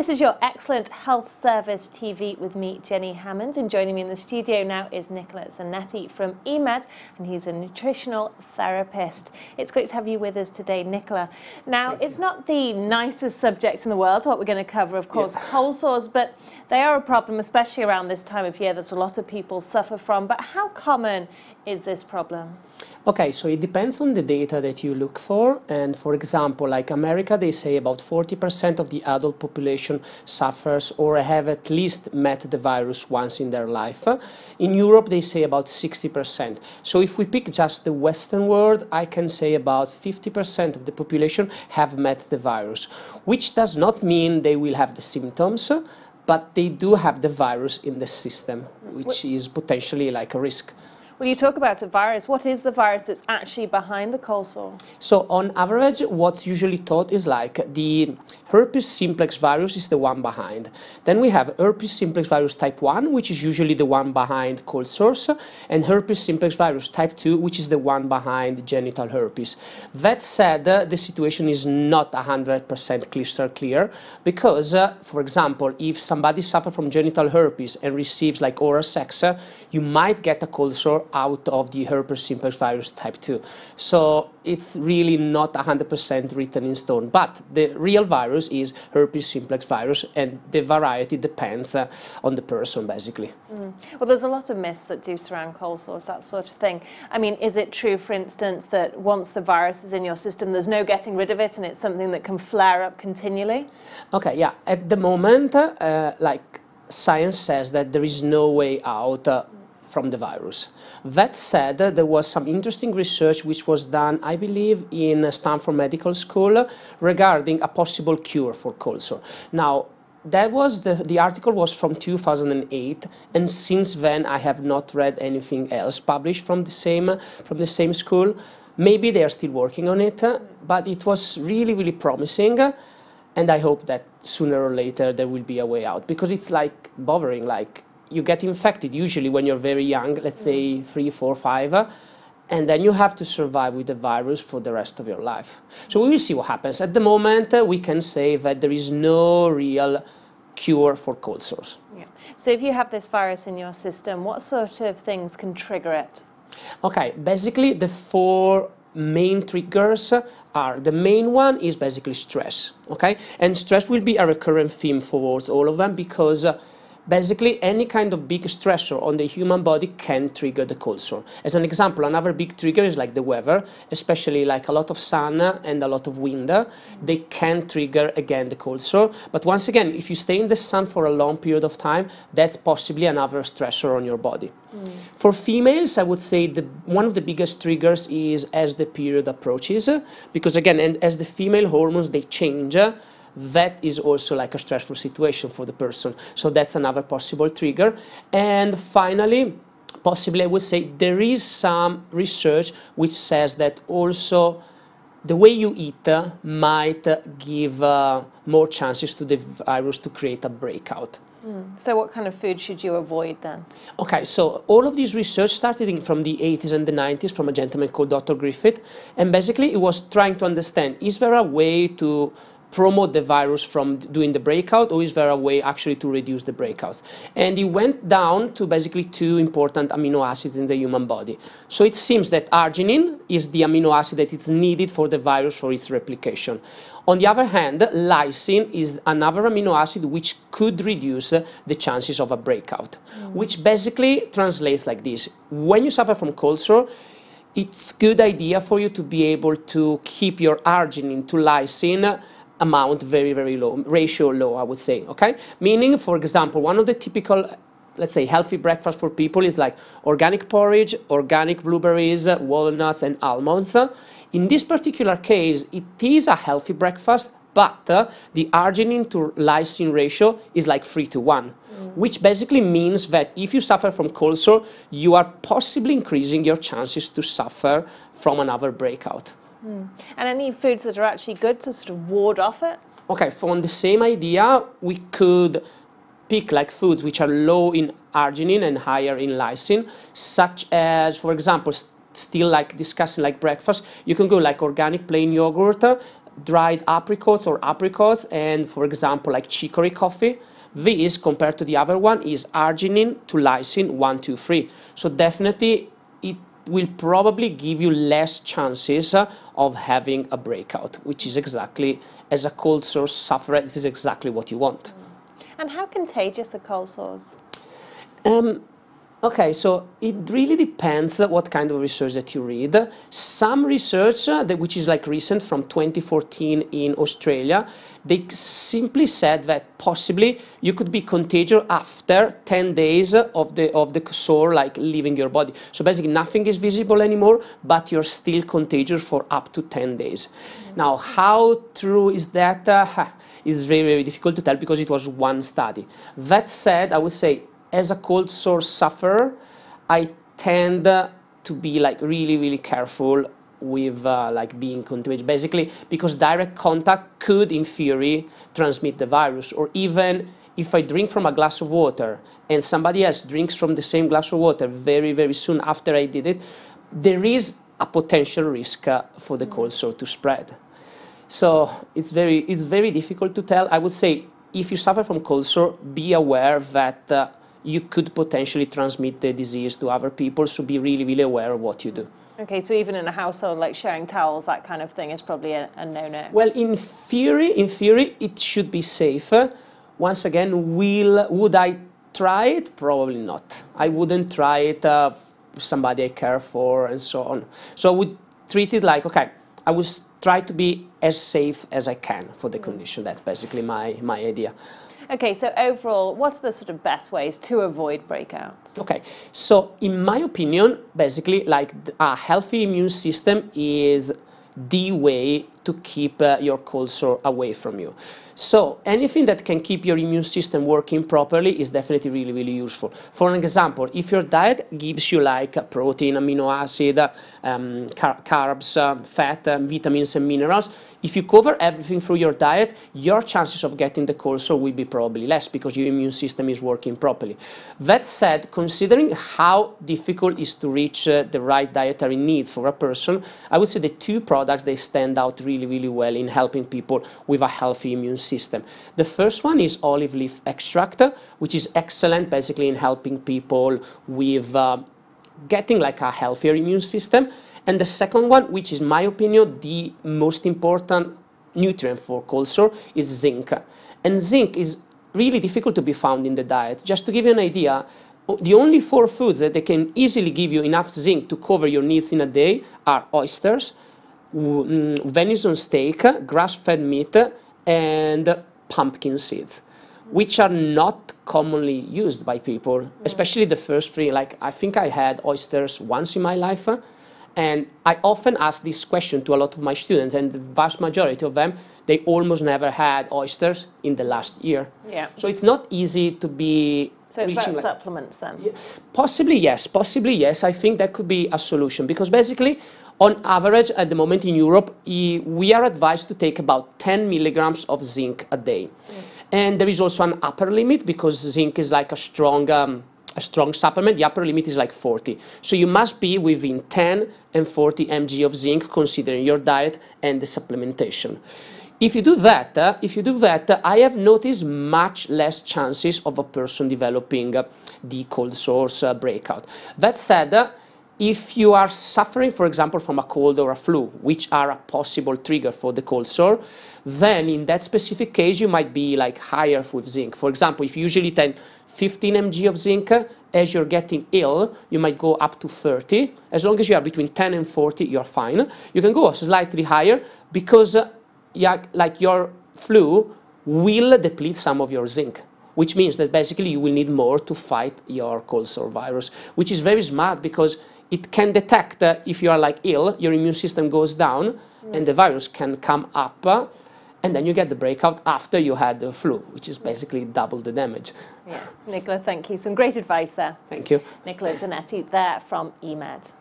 this is your Excellent Health Service TV with me, Jenny Hammond, and joining me in the studio now is Nicola Zanetti from EMED, and he's a nutritional therapist. It's great to have you with us today, Nicola. Now, it's not the nicest subject in the world, what we're going to cover, of course, cold sores, but they are a problem, especially around this time of year, that a lot of people suffer from. But how common is this problem? Okay, so it depends on the data that you look for, and for example, like America, they say about 40% of the adult population suffers or have at least met the virus once in their life. In Europe, they say about 60%. So if we pick just the Western world, I can say about 50% of the population have met the virus, which does not mean they will have the symptoms, but they do have the virus in the system, which is potentially like a risk. When you talk about a virus, what is the virus that's actually behind the cold sore? So on average, what's usually thought is like the Herpes simplex virus is the one behind. Then we have Herpes simplex virus type 1, which is usually the one behind cold sores, and Herpes simplex virus type 2, which is the one behind genital herpes. That said, the situation is not 100% crystal clear because, for example, if somebody suffers from genital herpes and receives like oral sex, you might get a cold sore out of the Herpes simplex virus type 2. So it's really not 100% written in stone, but the real virus is Herpes simplex virus, and the variety depends on the person, basically. Well, there's a lot of myths that do surround cold sores, that sort of thing. I mean, is it true, for instance, that once the virus is in your system, there's no getting rid of it, and it's something that can flare up continually? Okay, yeah. At the moment, like science says that there is no way out from the virus. That said, there was some interesting research which was done, I believe, in Stanford Medical School regarding a possible cure for cold sore. Now, that was the article was from 2008, and since then I have not read anything else published from the same school. Maybe they are still working on it, but it was really, really promising, and I hope that sooner or later there will be a way out, because it's like bothering, like you get infected usually when you're very young, let's say 3, 4, 5, and then you have to survive with the virus for the rest of your life. So we will see what happens. At the moment, we can say that there is no real cure for cold sores. Yeah. So if you have this virus in your system, what sort of things can trigger it? Okay, basically the 4 main triggers are, the main one is basically stress, okay? And stress will be a recurrent theme for all of them, because basically, any kind of big stressor on the human body can trigger the cold sore. As an example, another big trigger is like the weather, especially like a lot of sun and a lot of wind. They can trigger, again, the cold sore. But once again, if you stay in the sun for a long period of time, that's possibly another stressor on your body. For females, I would say one of the biggest triggers is as the period approaches, because again, and as the female hormones, they change, that is also like a stressful situation for the person. So that's another possible trigger. And finally, possibly I would say there is some research which says that also the way you eat might give more chances to the virus to create a breakout. So what kind of food should you avoid then? Okay, so all of this research started from the 80s and the 90s from a gentleman called Dr. Griffith, and basically it was trying to understand, is there a way to promote the virus from doing the breakout, or is there a way actually to reduce the breakouts? And he went down to basically 2 important amino acids in the human body. So it seems that arginine is the amino acid that is needed for the virus for its replication. On the other hand, lysine is another amino acid which could reduce the chances of a breakout, which basically translates like this. When you suffer from cold sore, it's a good idea for you to be able to keep your arginine to lysine amount very, very low, ratio low, I would say, okay? Meaning, for example, one of the typical, let's say, healthy breakfast for people is like organic porridge, organic blueberries, walnuts, and almonds. In this particular case, it is a healthy breakfast, but the arginine to lysine ratio is like 3:1, which basically means that if you suffer from cold sore, you are possibly increasing your chances to suffer from another breakout. And any foods that are actually good to sort of ward off it? Okay, from the same idea, we could pick like foods which are low in arginine and higher in lysine, such as, for example, still like discussing like breakfast, you can go like organic plain yogurt, dried apricots or apricots and, for example, like chicory coffee, this, compared to the other one, is arginine to lysine 1, 2, 3. So definitely it will probably give you less chances of having a breakout, which is exactly, as a cold sore sufferer, this is exactly what you want. And how contagious are cold sores? Okay, so it really depends what kind of research that you read. Some research, which is like recent from 2014 in Australia, they simply said that possibly you could be contagious after 10 days of the sore like leaving your body. So basically nothing is visible anymore, but you're still contagious for up to 10 days. Now, how true is that? Is very, very difficult to tell because it was one study. That said, I would say, as a cold sore sufferer, I tend to be like really, really careful with like being contagious, basically because direct contact could, in theory, transmit the virus. Or even if I drink from a glass of water and somebody else drinks from the same glass of water very, very soon after I did it, there is a potential risk for the cold sore to spread. So it's very difficult to tell. I would say if you suffer from cold sore, be aware that you could potentially transmit the disease to other people, so be really, really aware of what you do. Okay, so even in a household, like sharing towels, that kind of thing is probably a no-no. Well, in theory, it should be safer. Once again, would I try it? Probably not. I wouldn't try it with somebody I care for and so on. So I would treat it like, okay, I would try to be as safe as I can for the condition. That's basically my idea. Okay, so overall, what's the sort of best ways to avoid breakouts? Okay, so in my opinion, basically, like a healthy immune system is the way to keep your cold sore away from you. So anything that can keep your immune system working properly is definitely really, really useful. For an example, if your diet gives you like protein, amino acid, carbs, fat, vitamins and minerals, if you cover everything through your diet, your chances of getting the cold sore will be probably less because your immune system is working properly. That said, considering how difficult it is to reach the right dietary needs for a person, I would say the two products, they stand out really, really well in helping people with a healthy immune system. The first one is olive leaf extract, which is excellent basically in helping people with getting like a healthier immune system. And the second one, which is, in my opinion, the most important nutrient for cold sore, is zinc. And zinc is really difficult to be found in the diet. Just to give you an idea, the only 4 foods that they can easily give you enough zinc to cover your needs in a day are oysters, venison steak, grass-fed meat, and pumpkin seeds, which are not commonly used by people, especially the first 3. Like, I think I had oysters once in my life, and I often ask this question to a lot of my students, and the vast majority of them, they almost never had oysters in the last year. Yeah. So it's not easy to be... So it's about supplements then? Yeah, possibly yes. I think that could be a solution because basically, on average, at the moment in Europe, we are advised to take about 10 milligrams of zinc a day. And there is also an upper limit because zinc is like a strong supplement. The upper limit is like 40. So you must be within 10 and 40 mg of zinc considering your diet and the supplementation. If you do that, I have noticed much less chances of a person developing the cold sores breakout. That said, if you are suffering, for example, from a cold or a flu, which are a possible trigger for the cold sore, then in that specific case, you might be like higher with zinc. For example, if you usually take 15 mg of zinc, as you're getting ill, you might go up to 30. As long as you are between 10 and 40, you're fine. You can go slightly higher because like your flu will deplete some of your zinc, which means that basically you will need more to fight your cold sore virus, which is very smart because it can detect if you are like ill, your immune system goes down, and the virus can come up, and then you get the breakout after you had the flu, which is basically double the damage. Yeah, Nicola, thank you. Some great advice there. Thank you. Nicola Zanetti there from EMED.